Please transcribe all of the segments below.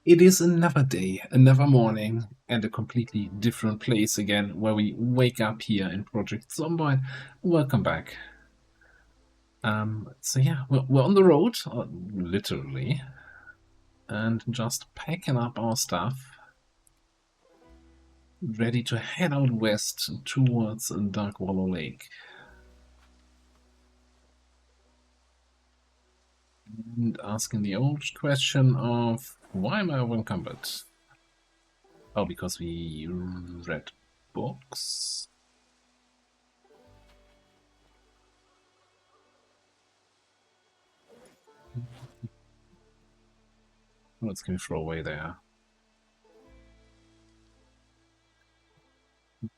It is another day, another morning, and a completely different place again where we wake up here in Project Zomboid. Welcome back. So yeah, we're on the road, literally, and just packing up our stuff, ready to head out west towards Dark Wallow Lake. And asking the old question of, why am I unencumbered? Oh, because we read books? What can we throw away there?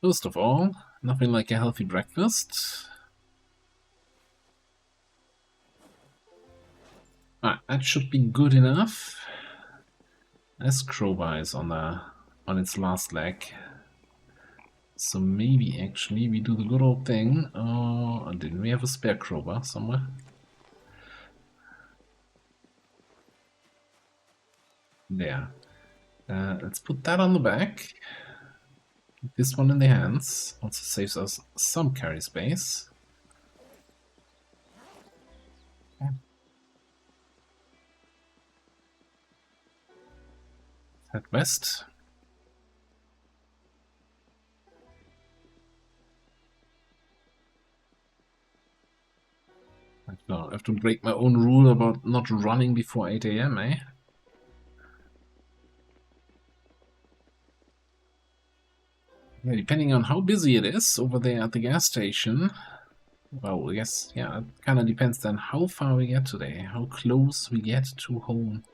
First of all, nothing like a healthy breakfast. That should be good enough. As crowbar is on its last leg. So maybe actually we do the good old thing. Didn't we have a spare crowbar somewhere? There. Let's put that on the back. This one in the hands. Also saves us some carry space. Head west. I have to break my own rule about not running before 8 AM, eh? Yeah, depending on how busy it is over there at the gas station. Well, I guess, yeah, it kind of depends then how far we get today, how close we get to home.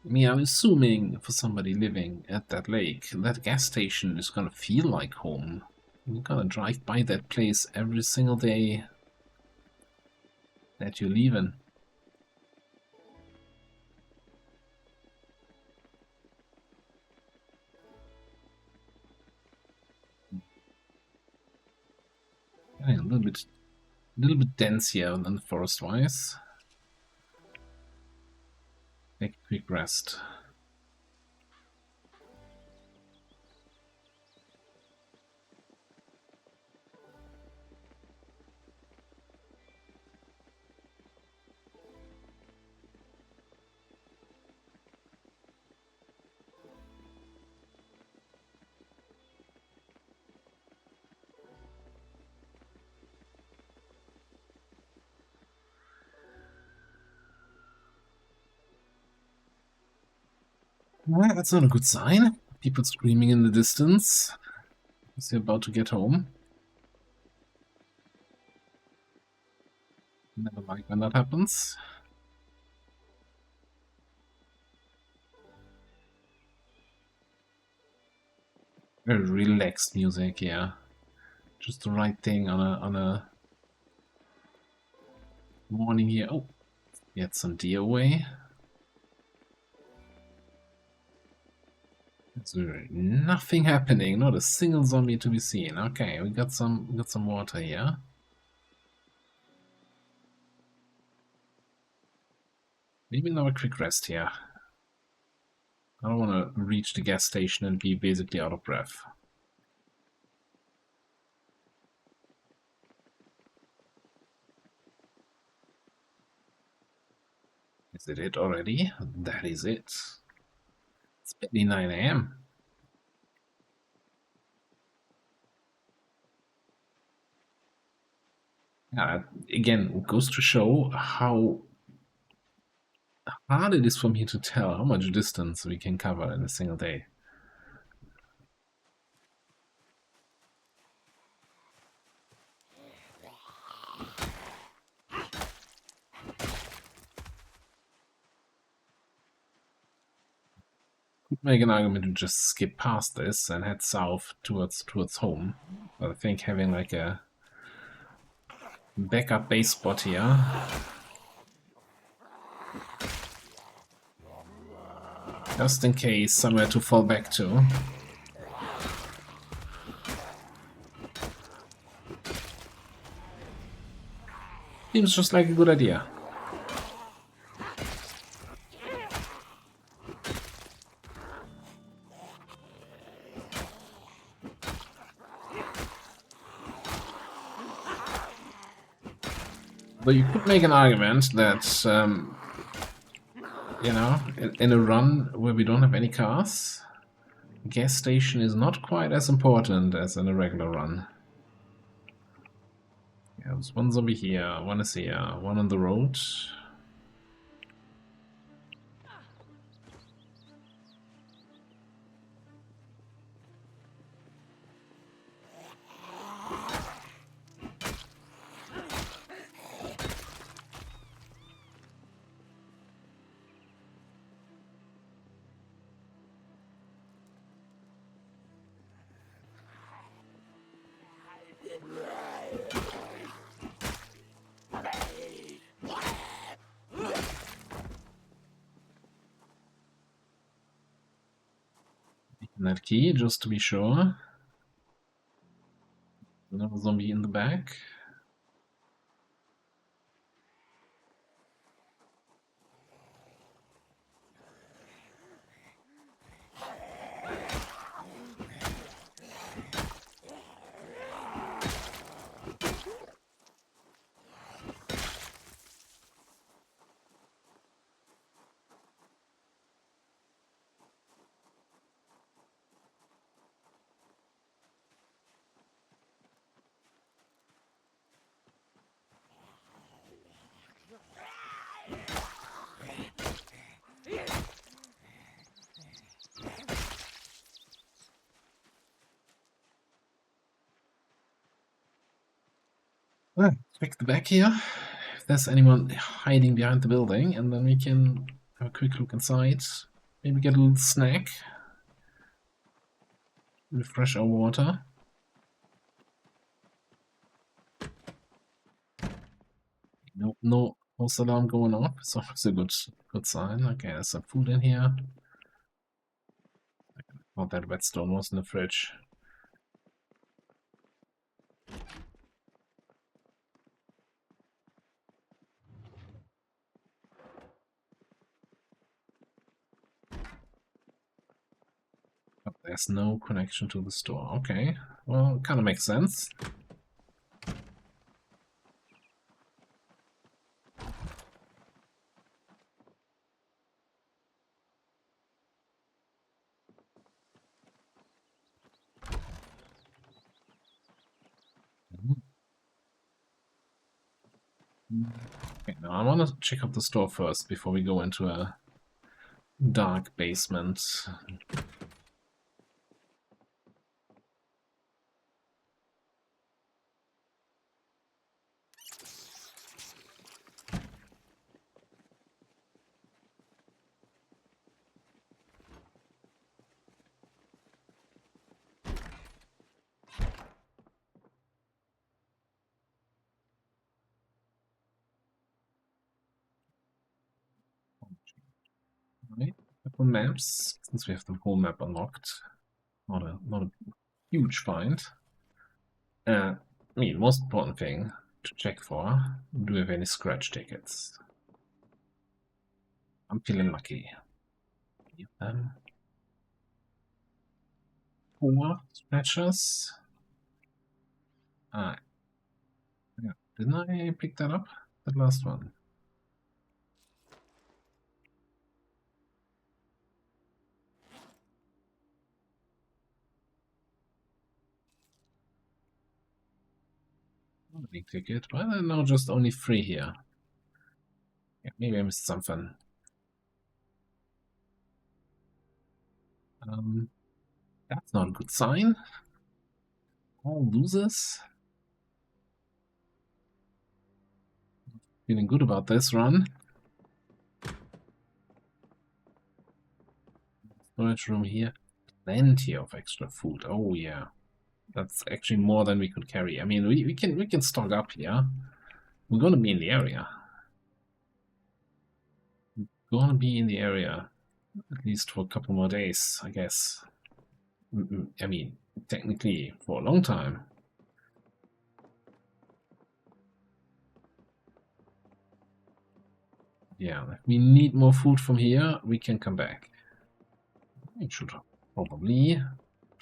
I mean, I'm assuming for somebody living at that lake, that gas station is gonna feel like home. You're gonna drive by that place every single day that you're leaving. Yeah, a little bit dense here than forest-wise. Take a quick rest. Well, that's not a good sign. People screaming in the distance. Is he about to get home? Never like when that happens. Very relaxed music, yeah. Just the right thing on a morning here. Oh, get some deer away. There's nothing happening, not a single zombie to be seen. Okay, we got some water here. Maybe another quick rest here. I don't want to reach the gas station and be basically out of breath. Is it already? That is it. It's barely 9 AM. Yeah, again, it goes to show how hard it is for me to tell how much distance we can cover in a single day. Could make an argument to just skip past this and head south towards home. But I think having like a backup base spot here just in case, somewhere to fall back to. Seems just like a good idea. But you could make an argument that, you know, in a run where we don't have any cars, gas station is not quite as important as in a regular run. Yeah, there's one zombie here, one is here, one on the road. That key, just to be sure. Another zombie in the back. Check the back here. If there's anyone hiding behind the building, and then we can have a quick look inside. Maybe get a little snack. Refresh our water. No false alarm going off. So it's a good sign. Okay, there's some food in here. Oh, that redstone was in the fridge. But there's no connection to the store. Okay, well, kind of makes sense. Okay, now I want to check out the store first before we go into a dark basement. Right, couple maps, since we have the whole map unlocked. Not a huge find. I mean, most important thing to check for, do we have any scratch tickets? I'm feeling lucky. Give them 4 scratches. Ah, yeah. Didn't I pick that up? That last one. Not a big ticket. Why are there now just only 3 here? Yeah, maybe I missed something. That's not a good sign. All losers. Feeling good about this run. Storage room here. Plenty of extra food. Oh yeah. That's actually more than we could carry. I mean, we can stock up here. We're gonna be in the area. Gonna be in the area at least for a couple more days, I guess. I mean, technically for a long time. Yeah, if we need more food from here, we can come back. It should probably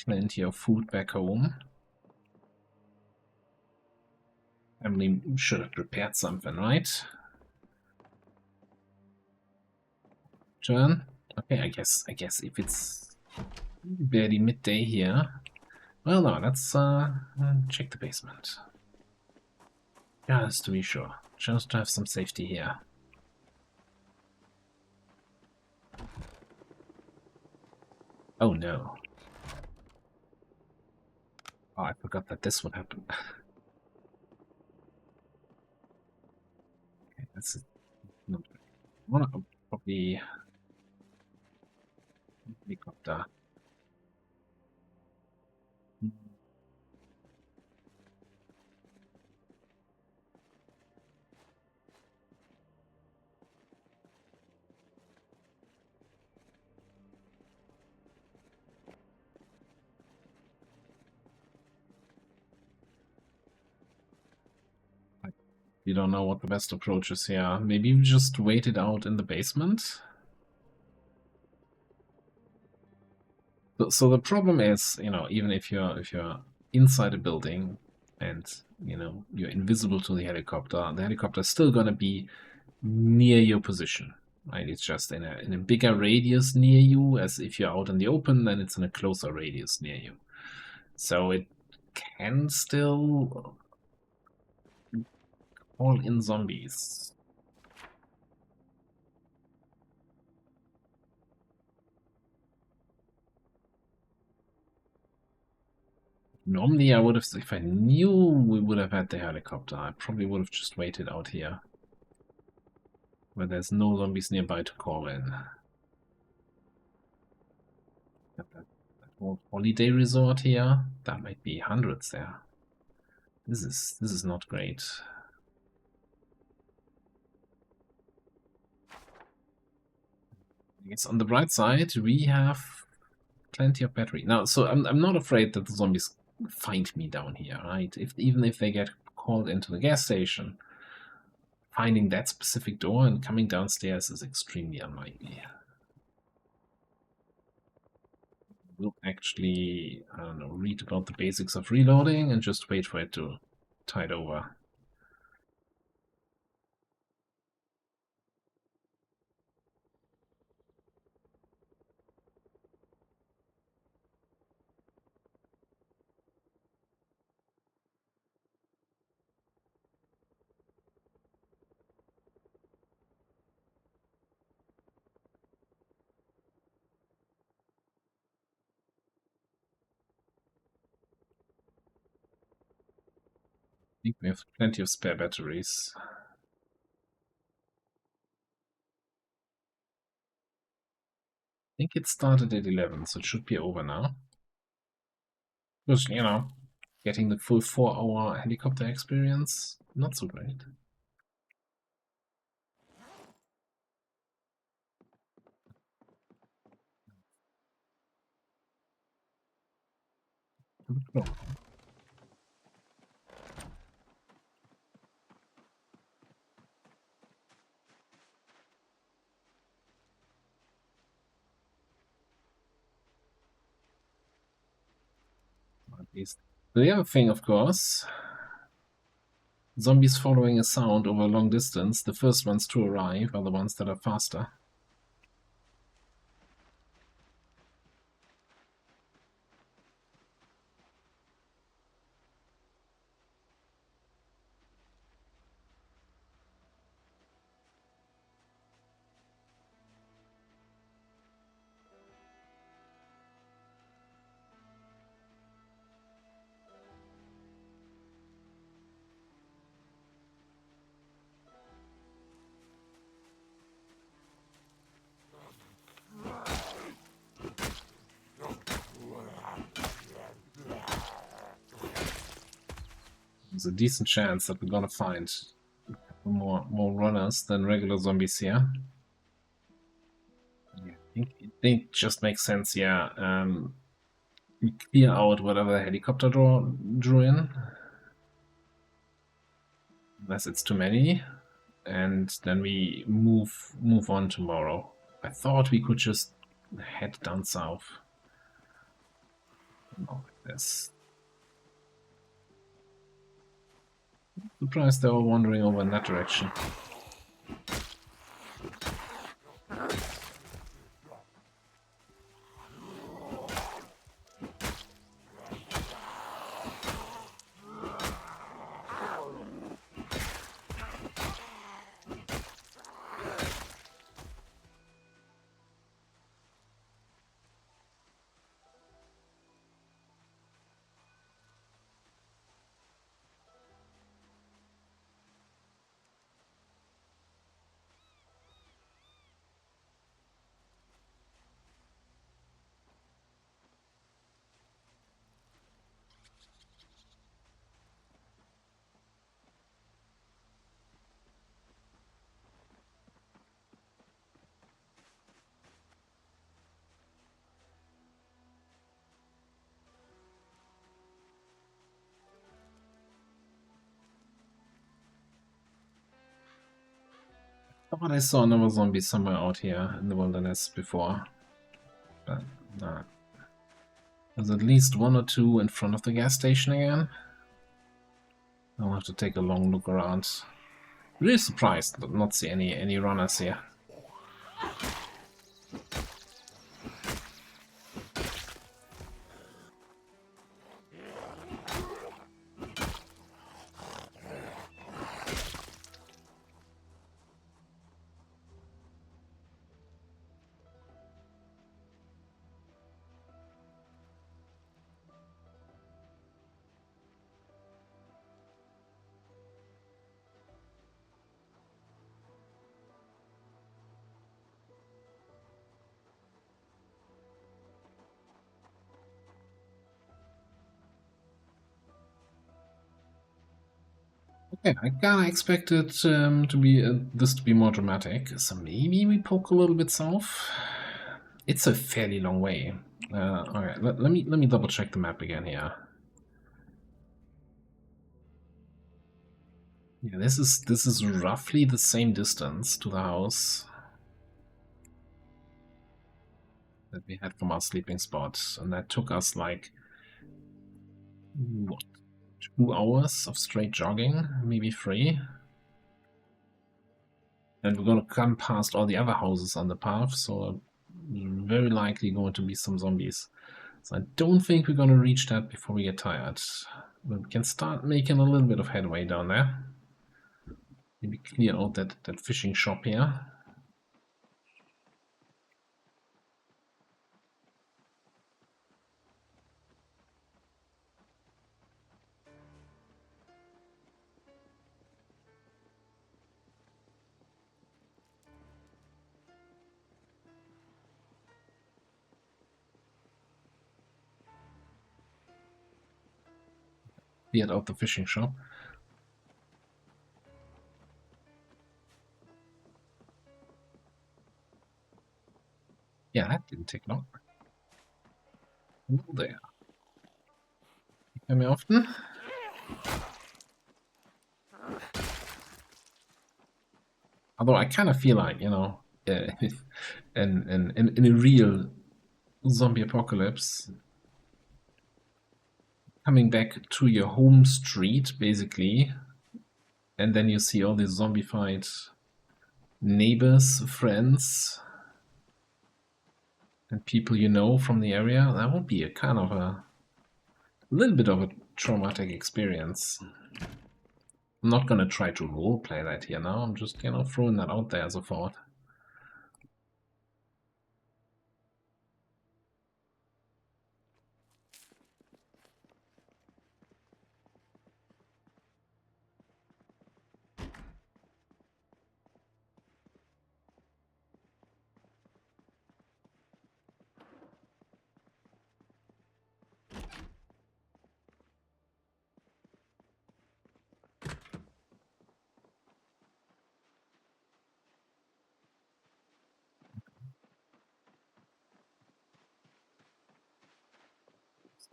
plenty of food back home. Family should have prepared something, right? Turn. Okay, I guess if it's barely midday here. Well, no, let's check the basement. Just to be sure. Just to have some safety here. Oh no. Oh, I forgot that this would happen. Okay, that's not good. Wanna probably helicopter. We don't know what the best approach is here. Maybe we just wait it out in the basement. So the problem is, you know, even if you're inside a building and you're invisible to the helicopter is still gonna be near your position, right? It's just in a bigger radius near you, as if you're out in the open, then it's in a closer radius near you. So it can still call in zombies. Normally, I would have, if I knew we would have had the helicopter, I probably would have just waited out here, where there's no zombies nearby to call in. That whole holiday resort here, that might be hundreds there. This is not great. I guess on the bright side, we have plenty of battery now, so I'm not afraid that the zombies find me down here, right? Even if they get called into the gas station, finding that specific door and coming downstairs is extremely unlikely. We'll actually, I don't know, read about the basics of reloading and just wait for it to tide over. I think we have plenty of spare batteries. I think it started at 11, so it should be over now. Just, getting the full 4-hour helicopter experience, not so great. Oh. At least. The other thing, of course, zombies following a sound over a long distance, the first ones to arrive are the ones that are faster. There's a decent chance that we're gonna find more runners than regular zombies here. Yeah, I think it just makes sense, yeah. We clear out whatever the helicopter drew in, unless it's too many, and then we move on tomorrow. I thought we could just head down south. Like this. Surprised they're all wandering over in that direction. I thought I saw another zombie somewhere out here in the wilderness before. But nah. There's at least one or two in front of the gas station again. I'll have to take a long look around. Really surprised to not see any runners here. Okay, I kinda expected to be this to be more dramatic, so maybe we poke a little bit south. It's a fairly long way. Alright, let me double check the map again here. Yeah, this is roughly the same distance to the house that we had from our sleeping spot, and that took us like what, 2 hours of straight jogging, maybe 3. And we're gonna come past all the other houses on the path, so very likely going to be some zombies. So I don't think we're gonna reach that before we get tired. But we can start making a little bit of headway down there. Maybe clear out that fishing shop here. Cleared out the fishing shop. Yeah, that didn't take long. Hello there. You hear me often? Although I kind of feel like, you know, in a real zombie apocalypse, coming back to your home street, basically, and then you see all these zombified neighbors, friends, and people you know from the area, that would be a kind of a little bit of a traumatic experience. I'm not gonna try to roleplay that here now, I'm just, you know, throwing that out there as a thought.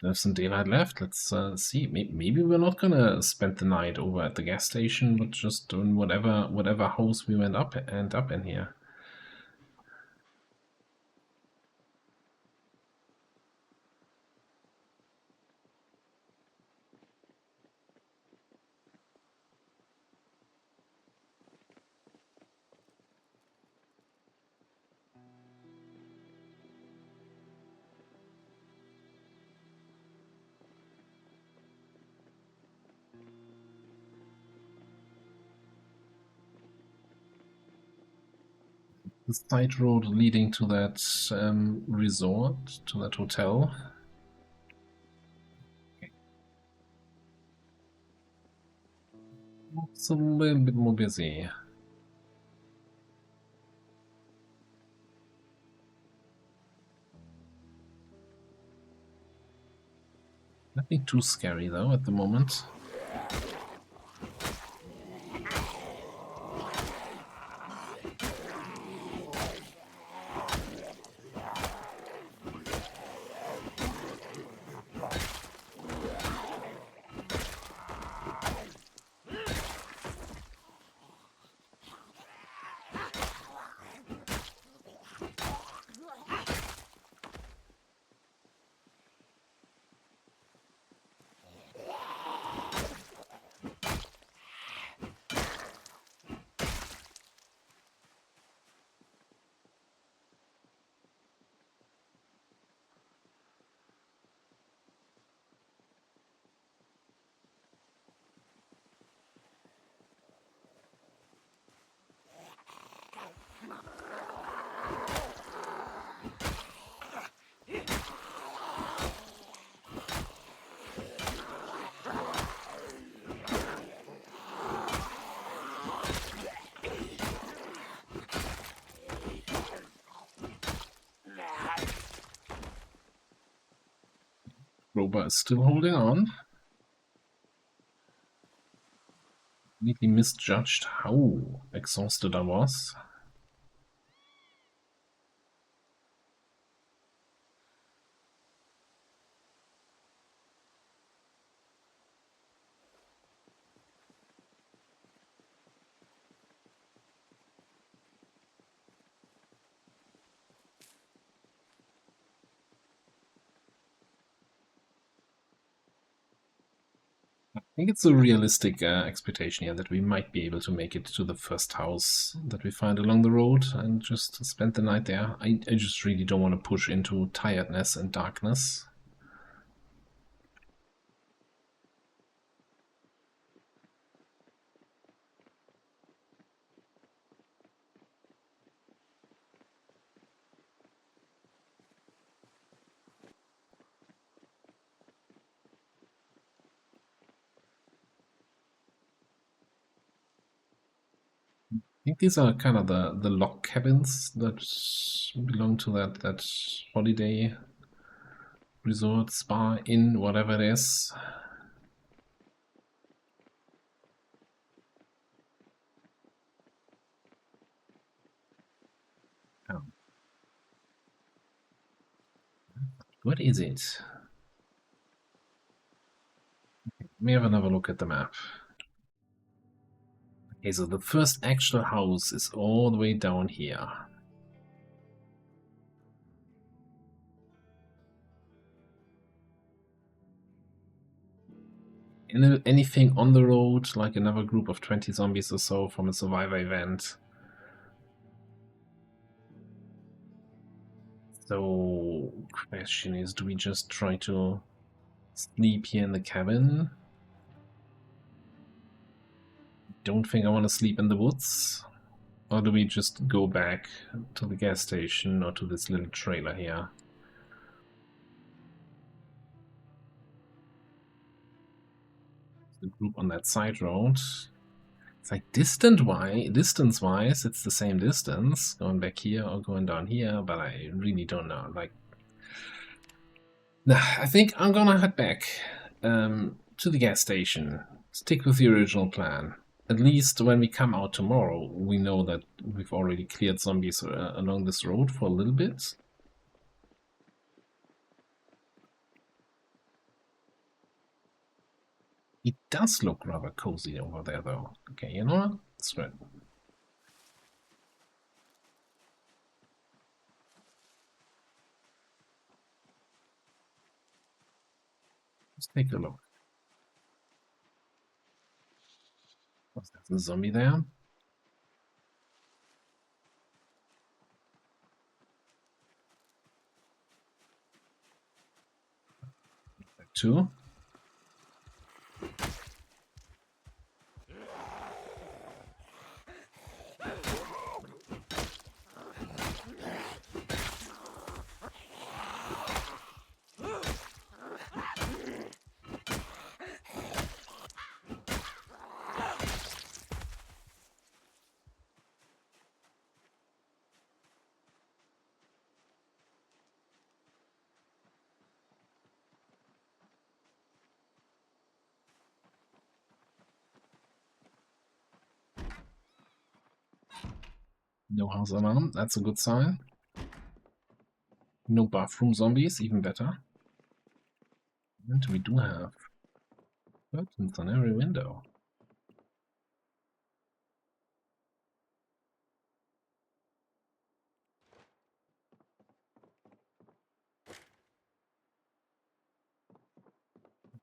There's some daylight left. Let's see. Maybe we're not gonna spend the night over at the gas station, but just doing whatever house we end up in here. The side road leading to that resort, to that hotel. Okay. It's a little bit more busy. Nothing too scary though at the moment. Rover is still holding on. Completely misjudged how exhausted I was. I think it's a realistic expectation here that we might be able to make it to the first house that we find along the road and just spend the night there. I just really don't want to push into tiredness and darkness. I think these are kind of the log cabins that belong to that holiday resort, spa, inn, whatever it is. Oh. What is it? Let me have another look at the map. Okay, so the first actual house is all the way down here. Anything on the road, like another group of 20 zombies or so from a survivor event. So, question is, do we just try to sleep here in the cabin? Don't think I want to sleep in the woods. Or do we just go back to the gas station or to this little trailer here? The group on that side road. It's like distance-wise, it's the same distance, going back here or going down here, but I really don't know. Like, nah, I think I'm gonna head back to the gas station. Stick with the original plan. At least when we come out tomorrow, we know that we've already cleared zombies along this road for a little bit. It does look rather cozy over there, though. Okay, you know what? That's right. Let's take a look. Was that the zombie there? Two. No house alarm, that's a good sign. No bathroom zombies, even better. And we do have curtains on every window.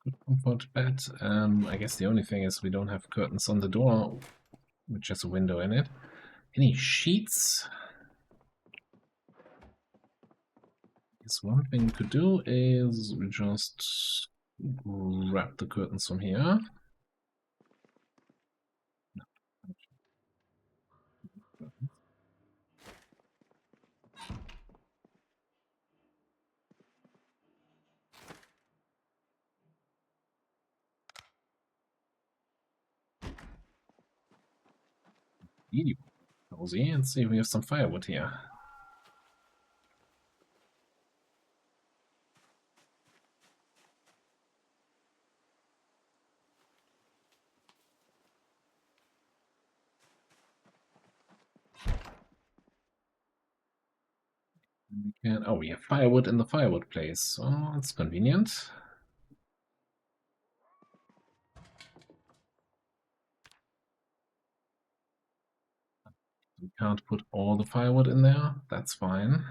Good comfort bed. I guess the only thing is we don't have curtains on the door, which has a window in it. Any sheets? I guess one thing we could do is we just grab the curtains from here. Really cozy, and see if we have some firewood here. We can. Oh, we have firewood in the firewood place. Oh, it's convenient. We can't put all the firewood in there. That's fine.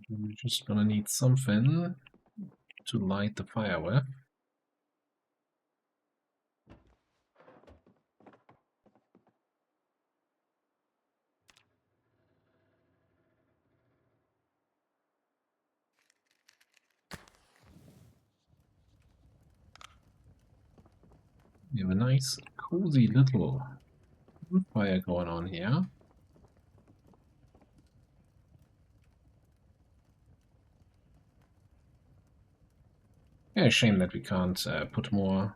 We're just gonna need something to light the fire with. We have a nice, cozy little fire going on here. Yeah, shame that we can't put more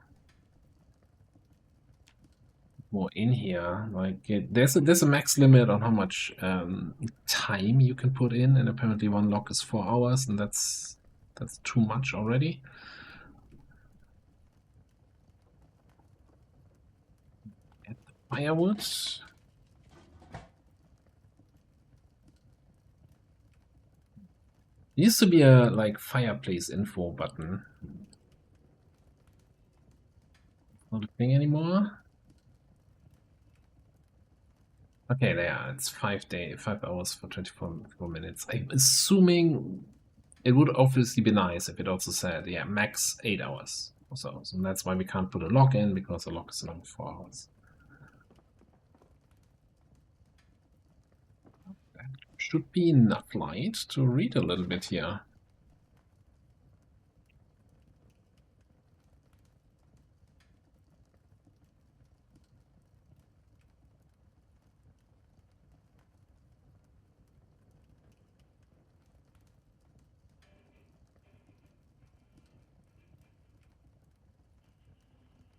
in here. Like there's a max limit on how much time you can put in, and apparently one lock is 4 hours, and that's too much already. Add the firewood. There used to be a like fireplace info button. Not a thing anymore. Okay, there. It's 5 hours for 24 minutes. I'm assuming it would obviously be nice if it also said, yeah, max 8 hours or so. So that's why we can't put a lock in, because the lock is only 4 hours. That should be enough light to read a little bit here.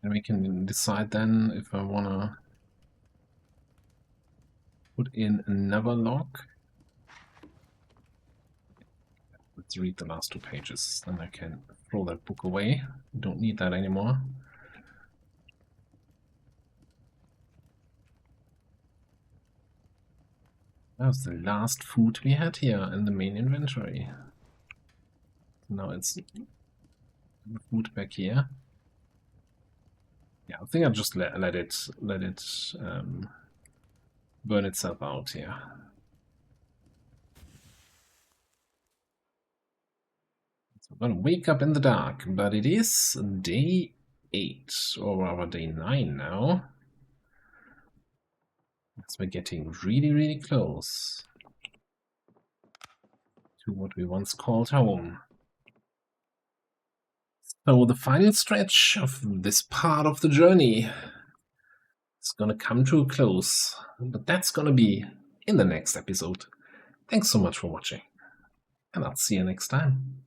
And we can decide then if I want to put in another lock. Let's read the last 2 pages, then I can throw that book away. Don't need that anymore. That was the last food we had here in the main inventory. Now it's the food back here. Yeah, I think I'll just let it burn itself out here. So we're gonna wake up in the dark, but it is day 8, or rather day 9 now. As we're getting really, really close to what we once called home. So the final stretch of this part of the journey is gonna come to a close, but that's gonna be in the next episode. Thanks so much for watching, and I'll see you next time.